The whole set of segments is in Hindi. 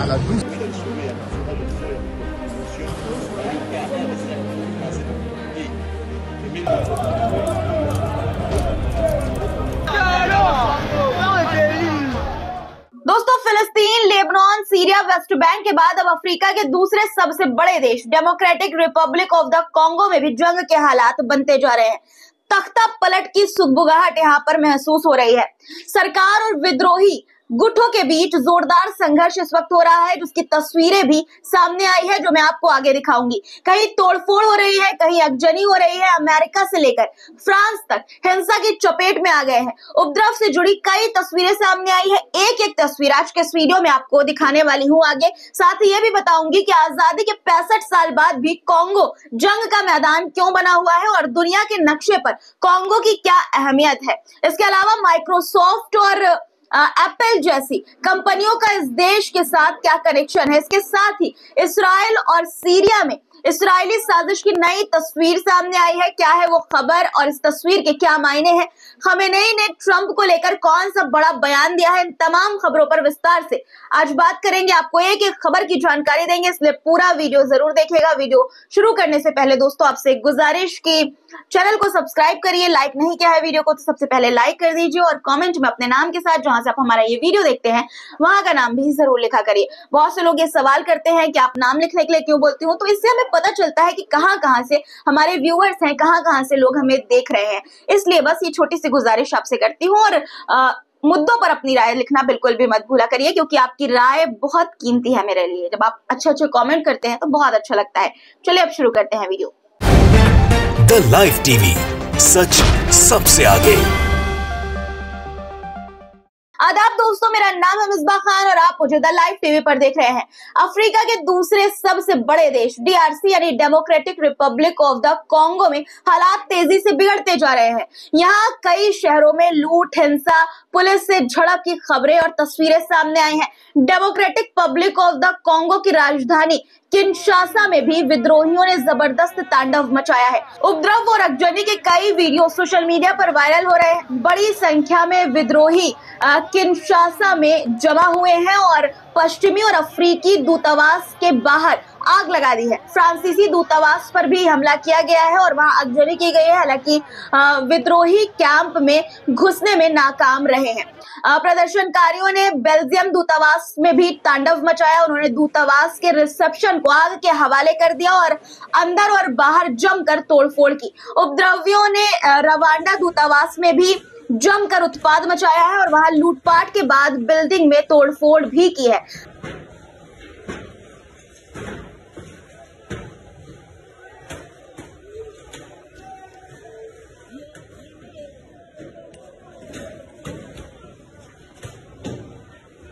दोस्तों, फिलिस्तीन, लेबनान, सीरिया, वेस्ट बैंक के बाद अब अफ्रीका के दूसरे सबसे बड़े देश democratic Republic of the Congo में भी जंग के हालात बनते जा रहे हैं। तख्ता पलट की सुगबुगाहट यहाँ पर महसूस हो रही है। सरकार और विद्रोही गुटों के बीच जोरदार संघर्ष इस वक्त हो रहा है, जिसकी तस्वीरें भी सामने आई है, जो मैं आपको आगे दिखाऊंगी। कहीं तोड़फोड़ हो रही है, कहीं अगजनी हो रही है। अमेरिका से लेकर फ्रांस तक हिंसा की चपेट में आ गए हैं। उपद्रव से जुड़ी कई तस्वीरें सामने आई है। एक एक तस्वीर आज के इस वीडियो में आपको दिखाने वाली हूँ आगे। साथ ही ये भी बताऊंगी कि आजादी के 65 साल बाद भी कॉन्गो जंग का मैदान क्यों बना हुआ है और दुनिया के नक्शे पर कॉन्गो की क्या अहमियत है। इसके अलावा माइक्रोसॉफ्ट और एप्पल जैसी कंपनियों का इस देश के साथ क्या कनेक्शन है। इसके साथ ही इस्राइल और सीरिया में इस्राइली साजिश की नई तस्वीर सामने आई है। क्या है वो खबर और इस तस्वीर के क्या मायने हैं? खमेनेई ने ट्रंप को लेकर कौन सा बड़ा बयान दिया है? इन तमाम खबरों पर विस्तार से आज बात करेंगे। आपको एक एक खबर की जानकारी देंगे, इसलिए पूरा वीडियो जरूर देखिएगा। वीडियो शुरू करने से पहले दोस्तों आपसे एक गुजारिश की चैनल को सब्सक्राइब करिए। लाइक नहीं किया है वीडियो को तो सबसे पहले लाइक कर दीजिए और कमेंट में अपने नाम के साथ जहां से आप हमारा ये वीडियो देखते हैं वहां का नाम भी जरूर लिखा करिए। बहुत से लोग ये सवाल करते हैं कि आप नाम लिखने के लिए क्यों बोलती हूँ, तो इससे हमें पता चलता है कि कहां से हमारे व्यूअर्स हैं, कहां से लोग हमें देख रहे हैं। इसलिए बस ये छोटी सी गुजारिश आपसे करती हूँ। और मुद्दों पर अपनी राय लिखना बिल्कुल भी मत भूला करिए, क्योंकि आपकी राय बहुत कीमती है मेरे लिए। जब आप अच्छे कमेंट करते हैं तो बहुत अच्छा लगता है। चलिए अब शुरू करते हैं वीडियो। द लाइव टीवी, सच सबसे आगे। आदाब दोस्तों, मेरा नाम है मिसबा खान और आप मुझे द लाइव टीवी पर देख रहे हैं। अफ्रीका के दूसरे सबसे बड़े देश डीआरसी यानी democratic Republic of the Congo में हालात तेजी से बिगड़ते जा रहे हैं। यहाँ कई शहरों में लूट, हिंसा, पुलिस से झड़प की खबरें और तस्वीरें सामने आई हैं। Democratic public of the Congo की राजधानी किनशासा में भी विद्रोहियों ने जबरदस्त तांडव मचाया है। उपद्रव और अगजनी के कई वीडियो सोशल मीडिया पर वायरल हो रहे हैं। बड़ी संख्या में विद्रोही किनशासा में जमा हुए हैं और पश्चिमी और अफ्रीकी दूतावास के बाहर आग लगा दी है। फ्रांसीसी दूतावास पर भी हमला किया गया है और वहां आगजनी की गई है। हालांकि विद्रोही कैंप में घुसने में नाकाम रहे हैं। प्रदर्शनकारियों ने बेल्जियम दूतावास में भी तांडव मचाया। उन्होंने दूतावास के रिसेप्शन को आग के हवाले कर दिया और अंदर और बाहर जमकर तोड़फोड़ की। उपद्रवियों ने रवांडा दूतावास में भी जमकर उत्पाद मचाया है और वहां लूटपाट के बाद बिल्डिंग में तोड़फोड़ भी की है।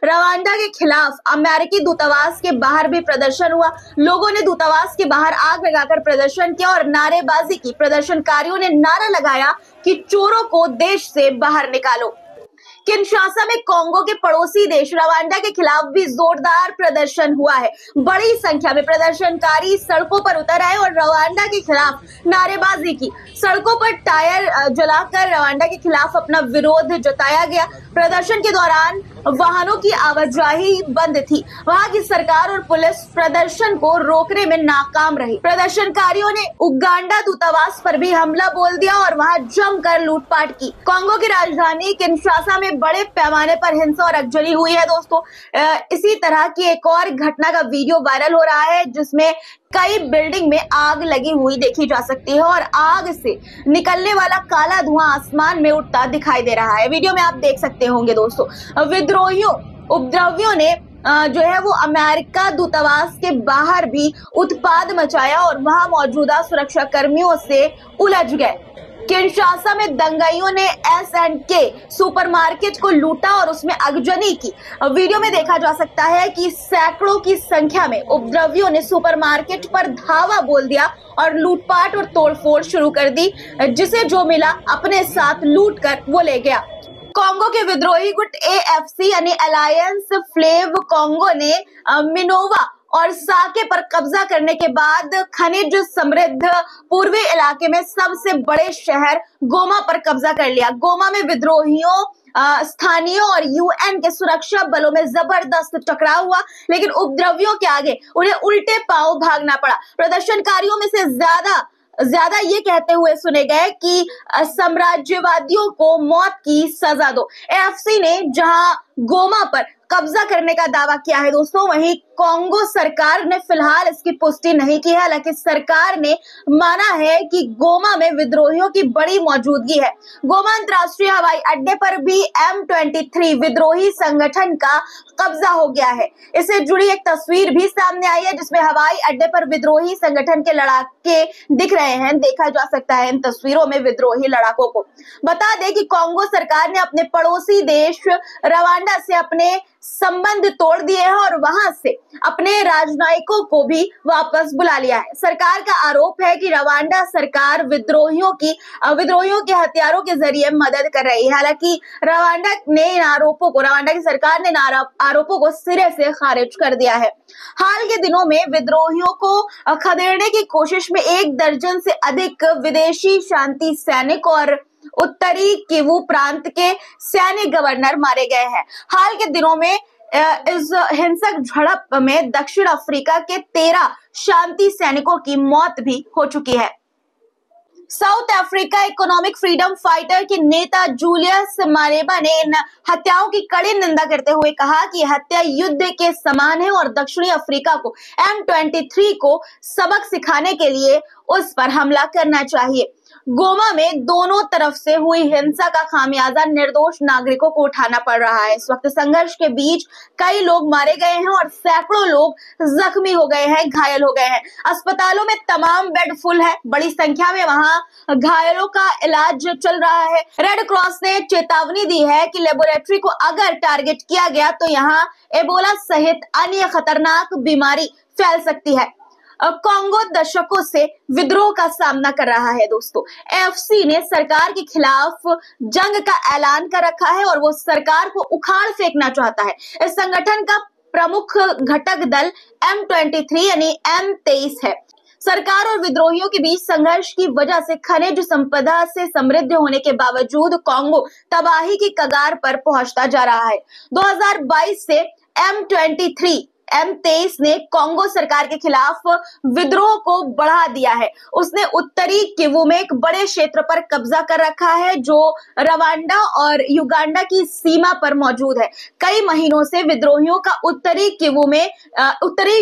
रवांडा के खिलाफ अमेरिकी दूतावास के बाहर भी प्रदर्शन हुआ। लोगों ने दूतावास के बाहर आग लगाकर प्रदर्शन किया और नारेबाजी की। प्रदर्शनकारियों ने नारा लगाया कि चोरों को देश से बाहर निकालो। किनशासा में कॉन्गो के पड़ोसी देश रवांडा के खिलाफ भी जोरदार प्रदर्शन हुआ है। बड़ी संख्या में प्रदर्शनकारी सड़कों पर उतर आए और रवांडा के खिलाफ नारेबाजी की। सड़कों पर टायर जलाकर रवांडा के खिलाफ अपना विरोध जताया गया। प्रदर्शन के दौरान वाहनों की आवाजाही बंद थी। वहां की सरकार और पुलिस प्रदर्शन को रोकने में नाकाम रही। प्रदर्शनकारियों ने उगांडा दूतावास पर भी हमला बोल दिया और वहां जमकर लूटपाट की। कॉन्गो की राजधानी किनशासा में बड़े पैमाने पर हिंसा और अगजनी हुई है। दोस्तों, इसी तरह की एक और घटना का वीडियो वायरल हो रहा है, जिसमें कई बिल्डिंग में आग लगी हुई देखी जा सकती है और आग से निकलने वाला काला धुआं आसमान में उड़ता दिखाई दे रहा है। वीडियो में आप देख सकते होंगे दोस्तों। उपद्रवियों ने जो है वो अमेरिका दूतावास के बाहर भी उत्पाद मचाया और वहां मौजूदा सुरक्षा कर्मियों से उलझ गए। किनशासा में दंगाइयों ने S&K सुपरमार्केट को लूटा और उसमें अगजनी की। वीडियो में देखा जा सकता है कि सैकड़ों की संख्या में उपद्रवियों ने सुपरमार्केट पर धावा बोल दिया और लूटपाट और तोड़फोड़ शुरू कर दी। जिसे जो मिला अपने साथ लूट कर वो ले गया। कॉन्गो के विद्रोही गुट AFC यानी अलायंस फ्लेव कॉन्गो ने मिनोवा और साके पर कब्जा करने के बाद खनिज समृद्ध पूर्वी इलाके में सबसे बड़े शहर गोमा पर कब्जा कर लिया। गोमा में विद्रोहियों स्थानीय और यूएन के सुरक्षा बलों में जबरदस्त टकराव हुआ, लेकिन उपद्रवियों के आगे उन्हें उल्टे पांव भागना पड़ा। प्रदर्शनकारियों में से ज्यादा ये कहते हुए सुने गए कि साम्राज्यवादियों को मौत की सजा दो। एएफसी ने जहां गोमा पर कब्जा करने का दावा किया है दोस्तों, वहीं कांगो सरकार ने फिलहाल इसकी पुष्टि नहीं की है। हालांकि सरकार ने माना है कि गोमा में विद्रोहियों की बड़ी मौजूदगी है। गोमा अंतरराष्ट्रीय हवाई अड्डे पर भी M23 विद्रोही संगठन का कब्जा हो गया है। इससे जुड़ी एक तस्वीर भी सामने आई है जिसमें हवाई अड्डे पर विद्रोही संगठन के लड़ाके दिख रहे हैं। देखा जा सकता है इन तस्वीरों में विद्रोही लड़ाकों को। बता दें कि कांगो सरकार ने अपने पड़ोसी देश रवांडा से अपने संबंध तोड़ दिए हैं और वहां से अपने राजनयिकों को भी वापस बुला लिया है। सरकार का आरोप है कि रवांडा सरकार विद्रोहियों के हथियारों के जरिए मदद कर रही है। हालांकि रवांडा की सरकार ने इन आरोपों को सिरे से खारिज कर दिया है। हाल के दिनों में विद्रोहियों को खदेड़ने की कोशिश में 1 दर्जन से अधिक विदेशी शांति सैनिक और उत्तरी किवू प्रांत के सैन्य गवर्नर मारे गए हैं। हाल के दिनों में इस हिंसक झड़प में दक्षिण अफ्रीका के 13 शांति सैनिकों की मौत भी हो चुकी है। South Africa economic freedom fighter के नेता जूलियस मालेबा ने इन हत्याओं की कड़ी निंदा करते हुए कहा कि हत्या युद्ध के समान है और दक्षिणी अफ्रीका को M23 को सबक सिखाने के लिए उस पर हमला करना चाहिए। गोमा में दोनों तरफ से हुई हिंसा का खामियाजा निर्दोष नागरिकों को उठाना पड़ रहा है। इस वक्त संघर्ष के बीच कई लोग मारे गए हैं और सैकड़ों लोग जख्मी हो गए हैं, घायल हो गए हैं। अस्पतालों में तमाम बेड फुल है। बड़ी संख्या में वहां घायलों का इलाज चल रहा है। रेड क्रॉस ने चेतावनी दी है कि लेबोरेटरी को अगर टारगेट किया गया तो यहाँ एबोला सहित अन्य खतरनाक बीमारी फैल सकती है। कांगो दशकों से विद्रोह का सामना कर रहा है दोस्तों। एएफसी ने सरकार के खिलाफ जंग का ऐलान कर रखा है और वो सरकार को उखाड़ फेंकना चाहता है। इस संगठन का प्रमुख घटक दल M23 यानी M23 है। सरकार और विद्रोहियों के बीच संघर्ष की वजह से खनिज संपदा से समृद्ध होने के बावजूद कांगो तबाही की कगार पर पहुंचता जा रहा है। 2022 से M23 ने कांगो सरकार के खिलाफ विद्रोह को बढ़ा दिया है। उसने उत्तरी किवू में एक बड़े क्षेत्र पर कब्जा कर रखा है जो रवांडा और युगांडा की सीमा पर मौजूद है। कई महीनों से विद्रोहियों का उत्तरी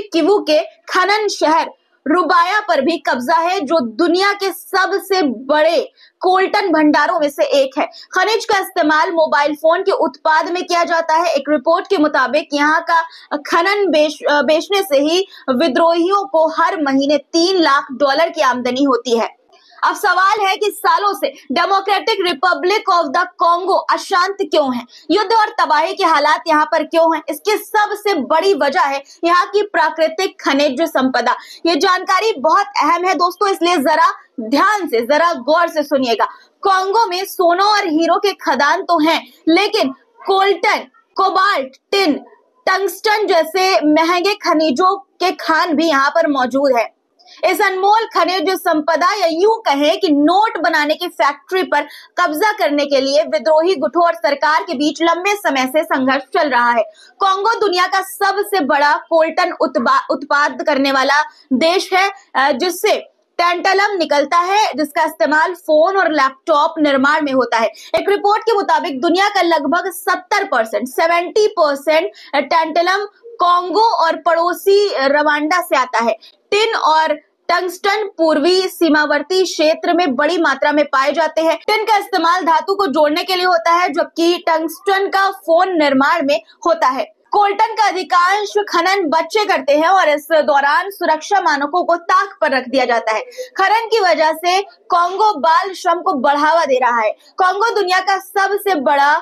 किवू के खनन शहर रुबाया पर भी कब्जा है जो दुनिया के सबसे बड़े कोल्टन भंडारों में से एक है। खनिज का इस्तेमाल मोबाइल फोन के उत्पाद में किया जाता है। एक रिपोर्ट के मुताबिक यहाँ का खनन बेचने से ही विद्रोहियों को हर महीने $3 लाख की आमदनी होती है। अब सवाल है कि सालों से democratic Republic of the Congo अशांत क्यों है? युद्ध और तबाही के हालात यहाँ पर क्यों हैं? इसकी सबसे बड़ी वजह है यहाँ की प्राकृतिक खनिज संपदा। ये जानकारी बहुत अहम है दोस्तों, इसलिए जरा ध्यान से, जरा गौर से सुनिएगा। कांगो में सोना और हीरो के खदान तो हैं, लेकिन कोल्टन, कोबाल्ट, टिन, टंगस्टन जैसे महंगे खनिजों के खान भी यहाँ पर मौजूद है। इस अनमोल खनिज संपदा या यूं कहें कि नोट बनाने की फैक्ट्री पर कब्जा करने के लिए विद्रोही गुटों और सरकार के बीच लंबे समय से संघर्ष चल रहा है। कांगो दुनिया का सबसे बड़ा कोल्टन उत्पाद करने वाला देश है जिससे टैंटलम निकलता है, जिसका इस्तेमाल फोन और लैपटॉप निर्माण में होता है। एक रिपोर्ट के मुताबिक दुनिया का लगभग 70% टैंटलम कांगो और पड़ोसी रवांडा से आता है। टिन और टंगस्टन पूर्वी सीमावर्ती क्षेत्र में बड़ी मात्रा में पाए जाते हैं। टिन का इस्तेमाल धातु को जोड़ने के लिए होता है, जबकि टंगस्टन का फोन निर्माण में होता है। कोल्टन का अधिकांश खनन बच्चे करते हैं और इस दौरान सुरक्षा मानकों को ताक पर रख दिया जाता है। खनन की वजह से कांगो बाल श्रम को बढ़ावा दे रहा है। कांगो दुनिया का सबसे बड़ा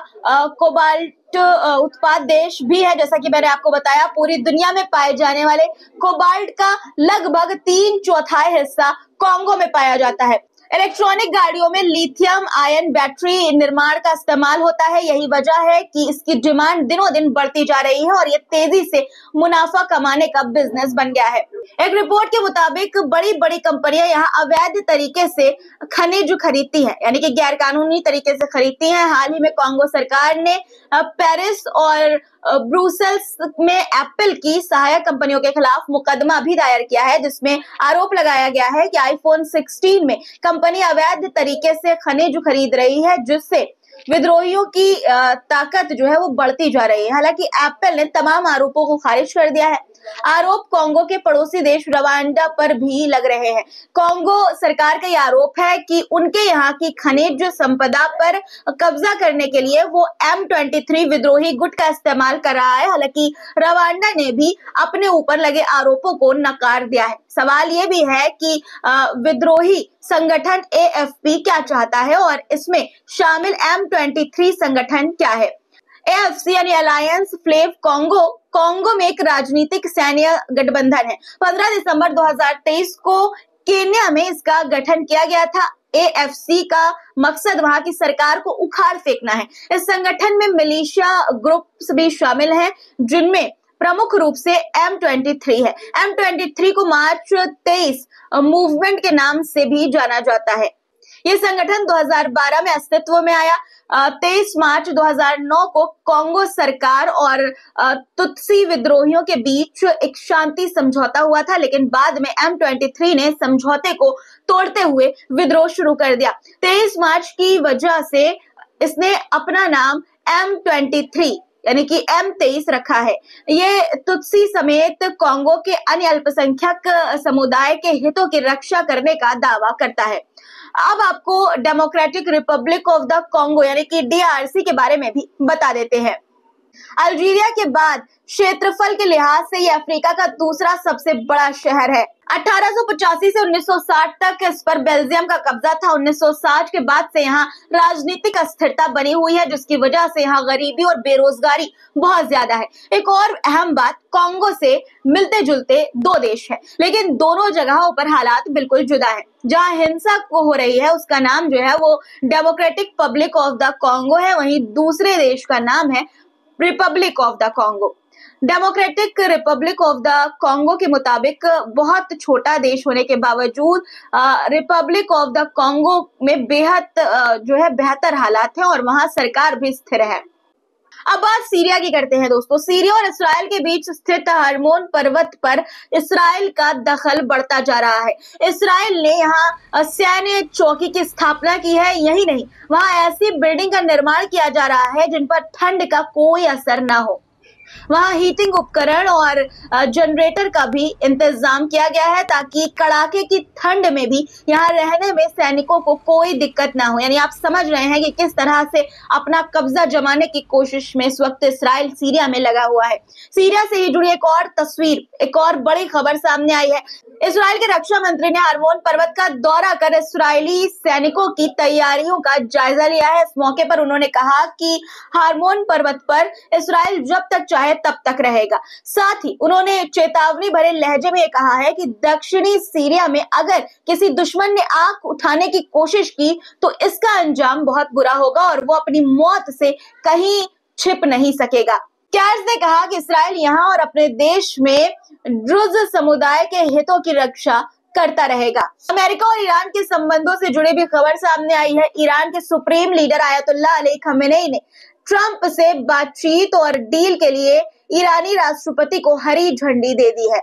कोबाल्ट उत्पाद देश भी है। जैसा कि मैंने आपको बताया, पूरी दुनिया में पाए जाने वाले कोबाल्ट का लगभग 3/4 हिस्सा कांगो में पाया जाता है। इलेक्ट्रॉनिक गाड़ियों में लिथियम आयन बैटरी निर्माण का इस्तेमाल होता है। यही वजह है कि इसकी डिमांड दिनों दिन बढ़ती जा रही है और ये तेजी से मुनाफा कमाने का बिजनेस बन गया है। एक रिपोर्ट के मुताबिक बड़ी बड़ी कंपनियां यहाँ अवैध तरीके से खनिज खरीदती हैं, यानी कि गैर कानूनी तरीके से खरीदती हैं। हाल ही में कांगो सरकार ने पेरिस और ब्रुसेल्स में एप्पल की सहायक कंपनियों के खिलाफ मुकदमा भी दायर किया है, जिसमें आरोप लगाया गया है कि आईफोन 16 में कंपनी अवैध तरीके से खनिज खरीद रही है, जिससे विद्रोहियों की ताकत जो है वो बढ़ती जा रही है। हालांकि एप्पल ने तमाम आरोपों को खारिज कर दिया है। आरोप कांगो के पड़ोसी देश रवांडा पर भी लग रहे हैं। कांगो सरकार का यह आरोप है कि उनके यहाँ की खनिज संपदा पर कब्जा करने के लिए वो M23 विद्रोही गुट का इस्तेमाल कर रहा है। हालांकि रवांडा ने भी अपने ऊपर लगे आरोपों को नकार दिया है। सवाल ये भी है कि विद्रोही संगठन AFP क्या चाहता है और इसमें शामिल M23 संगठन क्या है। AFC यानी अलायंस फ्लेव कांगो में एक राजनीतिक सैन्य गठबंधन है। 15 दिसंबर 2023 को केन्या में इसका गठन किया गया था। AFC का मकसद वहां की सरकार को उखाड़ फेंकना है। इस संगठन में मिलिशिया ग्रुप्स भी शामिल हैं, जिनमें प्रमुख रूप से M23 है। M23 को मार्च 23 मूवमेंट के नाम से भी जाना जाता है। ये संगठन 2012 में अस्तित्व में आया। 23 मार्च 2009 को कांगो सरकार और तुत्सी विद्रोहियों के बीच एक शांति समझौता हुआ था, लेकिन बाद में M23 ने समझौते को तोड़ते हुए विद्रोह शुरू कर दिया। 23 मार्च की वजह से इसने अपना नाम M23 यानी कि M23 रखा है। ये तुत्सी समेत कांगो के अन्य अल्पसंख्यक समुदाय के हितों की रक्षा करने का दावा करता है। अब आपको democratic Republic of the Congo यानी कि DRC के बारे में भी बता देते हैं। अल्जीरिया के बाद क्षेत्रफल के लिहाज से ये अफ्रीका का दूसरा सबसे बड़ा शहर है। 1885 से 1960 तक इस पर बेल्जियम का कब्जा था। 1960 के बाद से यहाँ राजनीतिक अस्थिरता बनी हुई है, जिसकी वजह से यहाँ गरीबी और बेरोजगारी बहुत ज्यादा है। एक और अहम बात, कांगो से मिलते जुलते दो देश है, लेकिन दोनों जगहों पर हालात बिल्कुल जुदा है। जहाँ हिंसा को हो रही है उसका नाम जो है वो democratic public of the Congo है, वहीं दूसरे देश का नाम है Republic of the Congo. Democratic Republic of the Congo के मुताबिक बहुत छोटा देश होने के बावजूद रिपब्लिक ऑफ द कांगो में बेहद जो है बेहतर हालात हैं और वहां सरकार भी स्थिर है। अब बात सीरिया की करते हैं दोस्तों। सीरिया और इसराइल के बीच स्थित हर्मोन पर्वत पर इसराइल का दखल बढ़ता जा रहा है। इसराइल ने यहाँ सैन्य चौकी की स्थापना की है। यही नहीं, वहां ऐसी बिल्डिंग का निर्माण किया जा रहा है जिन पर ठंड का कोई असर ना हो। वहां हीटिंग उपकरण और जनरेटर का भी इंतजाम किया गया है ताकि कड़ाके की ठंड में भी यहाँ रहने में सैनिकों को कोई दिक्कत ना हो। यानी आप समझ रहे हैं कि किस तरह से अपना कब्जा जमाने की कोशिश में इस वक्त इसराइल सीरिया में लगा हुआ है। सीरिया से ही जुड़ी एक और तस्वीर, एक और बड़ी खबर सामने आई है। इसराइल के रक्षा मंत्री ने हर्मोन पर्वत का दौरा कर इसराइली सैनिकों की तैयारियों का जायजा लिया है। इस मौके पर उन्होंने कहा कि हर्मोन पर्वत पर इसराइल जब तक चाहे तब तक रहेगा। साथ ही उन्होंने चेतावनी भरे लहजे में कहा है कि दक्षिणी सीरिया में अगर किसी दुश्मन ने आंख उठाने की कोशिश की तो इसका अंजाम बहुत बुरा होगा और वो अपनी मौत से कहीं छिप नहीं सकेगा। कैर्स ने कहा कि इसराइल यहाँ और अपने देश में ड्रुज समुदाय के हितों की रक्षा करता रहेगा। अमेरिका और ईरान के संबंधों से जुड़ी भी खबर सामने आई है। ईरान के supreme leader Ayatollah Ali Khamenei ने ट्रंप से बातचीत और डील के लिए ईरानी राष्ट्रपति को हरी झंडी दे दी है।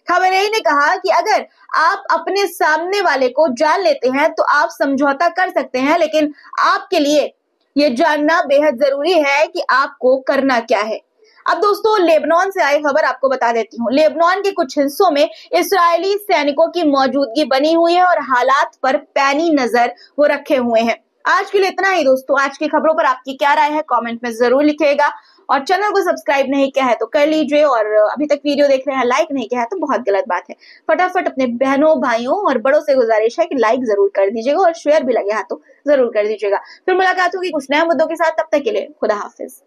खमेनेई ने कहा कि अगर आप अपने सामने वाले को जान लेते हैं तो आप समझौता कर सकते हैं, लेकिन आपके लिए ये जानना बेहद जरूरी है कि आपको करना क्या है। अब दोस्तों लेबनान से आई खबर आपको बता देती हूँ। लेबनान के कुछ हिस्सों में इस्राएली सैनिकों की मौजूदगी बनी हुई है और हालात पर पैनी नजर वो रखे हुए हैं। आज के लिए इतना ही दोस्तों। आज की खबरों पर आपकी क्या राय है कमेंट में जरूर लिखिएगा और चैनल को सब्सक्राइब नहीं किया है तो कर लीजिए और अभी तक वीडियो देख रहे हैं लाइक नहीं किया है तो बहुत गलत बात है। फटाफट अपने बहनों भाइयों और बड़ों से गुजारिश है कि लाइक जरूर कर दीजिएगा और शेयर भी लगे हाथों जरूर कर दीजिएगा। फिर मुलाकात होगी कुछ नए मुद्दों के साथ, तब तक के लिए खुदा हाफिज।